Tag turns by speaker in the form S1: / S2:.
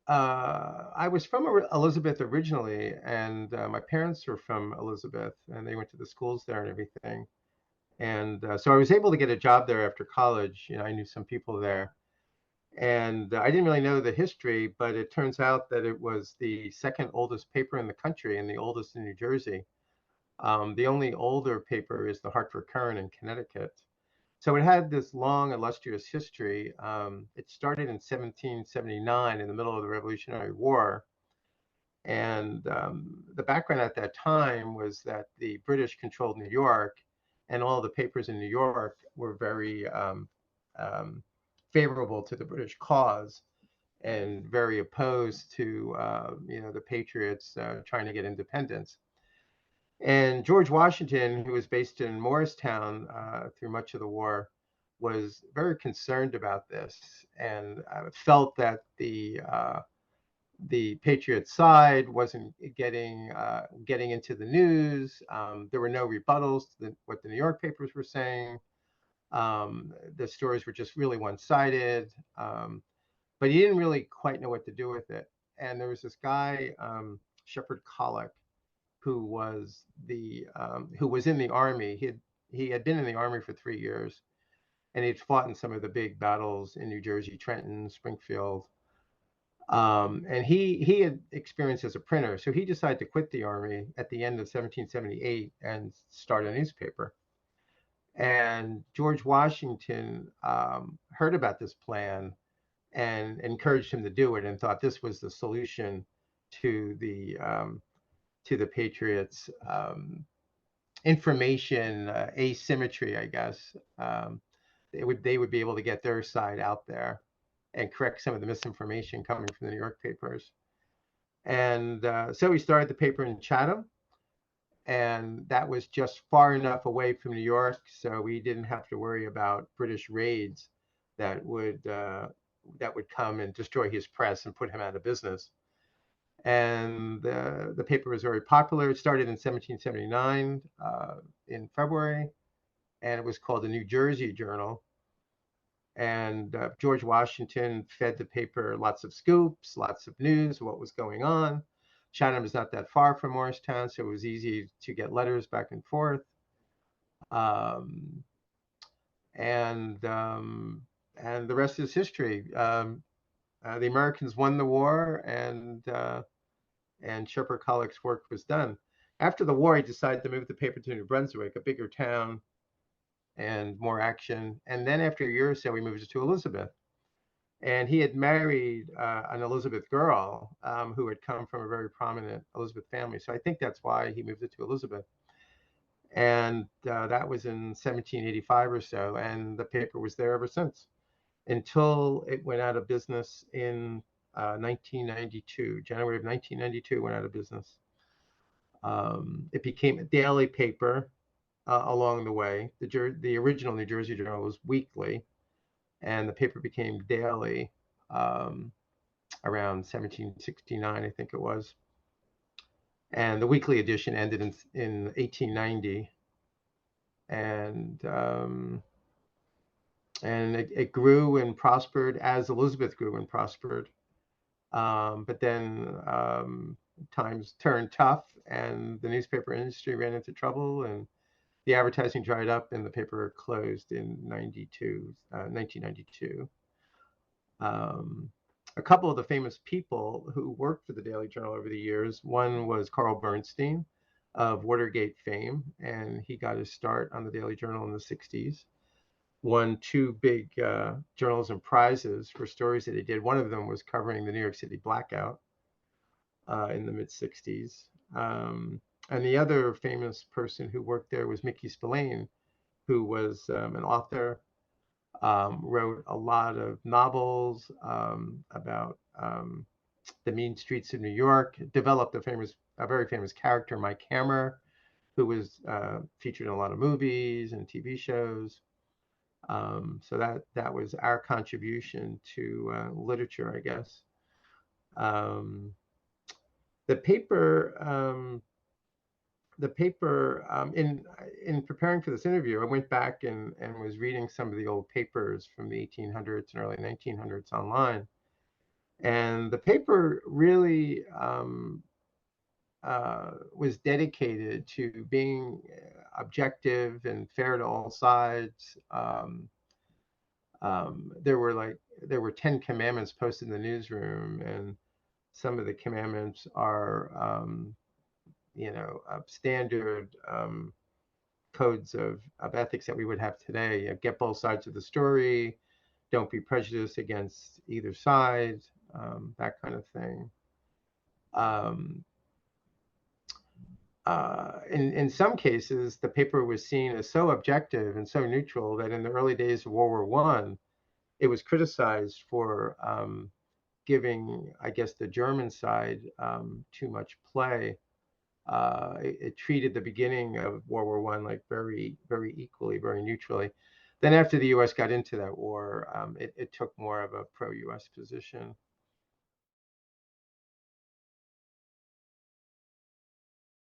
S1: I was from Elizabeth originally, and my parents were from Elizabeth, and they went to the schools there and everything. And so I was able to get a job there after college. I knew some people there. And I didn't really know the history, but it turns out that it was the second oldest paper in the country and the oldest in New Jersey. The only older paper is the Hartford Courant in Connecticut. So it had this long, illustrious history. It started in 1779 in the middle of the Revolutionary War. And the background at that time was that the British controlled New York, and all the papers in New York were very um, favorable to the British cause and very opposed to the Patriots trying to get independence. And George Washington, who was based in Morristown through much of the war, was very concerned about this and felt that the Patriot side wasn't getting into the news. There were no rebuttals to what the New York papers were saying. The stories were just really one-sided, but he didn't really quite know what to do with it. And there was this guy, Shepard Collick, who was in the army. He had been in the army for 3 years, and he'd fought in some of the big battles in New Jersey, Trenton, Springfield. And he had experience as a printer, so he decided to quit the army at the end of 1778 and start a newspaper. And George Washington heard about this plan and encouraged him to do it, and thought this was the solution to the Patriots' information asymmetry, I guess. They would be able to get their side out there and correct some of the misinformation coming from the New York papers. And so we started the paper in Chatham, and that was just far enough away from New York, so we didn't have to worry about British raids that would come and destroy his press and put him out of business. And the paper was very popular. It started in 1779 in February, and it was called the New Jersey Journal. And George Washington fed the paper lots of scoops, lots of news, what was going on. Chatham is not that far from Morristown, so it was easy to get letters back and forth. Um, and and the rest is history. The Americans won the war, and Shepard Collick's work was done. After the war, he decided to move the paper to New Brunswick, a bigger town and more action. And then after a year or so, he moved it to Elizabeth. And he had married an Elizabeth girl who had come from a very prominent Elizabeth family. So I think that's why he moved it to Elizabeth. And that was in 1785 or so. And the paper was there ever since until it went out of business in 1992. January of 1992 went out of business. It became a daily paper along the way. The original New Jersey Journal was weekly, and the paper became daily um, around 1769, I think it was. And the weekly edition ended in 1890, and it grew and prospered as Elizabeth grew and prospered. But then times turned tough, and the newspaper industry ran into trouble, and the advertising dried up, and the paper closed in 1992. Um, a couple of the famous people who worked for the Daily Journal over the years. One was Carl Bernstein of Watergate fame, and he got his start on the Daily Journal in the 60s. Won two big journalism prizes for stories that he did. One of them was covering the New York City blackout in the mid 60s. And the other famous person who worked there was Mickey Spillane, who was an author, wrote a lot of novels about the mean streets of New York, developed a very famous character, Mike Hammer, who was featured in a lot of movies and TV shows. So that was our contribution to literature, I guess. Um, the paper the paper in preparing for this interview, I went back and was reading some of the old papers from the 1800s and early 1900s online. And the paper really was dedicated to being objective and fair to all sides. There were 10 commandments posted in the newsroom, and some of the commandments are standard codes of ethics that we would have today. Get both sides of the story, don't be prejudiced against either side, that kind of thing. Um, in some cases, the paper was seen as so objective and so neutral that in the early days of World War One, it was criticized for giving, I guess, the German side too much play. It treated the beginning of World War One like very, very equally, very neutrally. Then after the U.S. got into that war, it took more of a pro-U.S. position.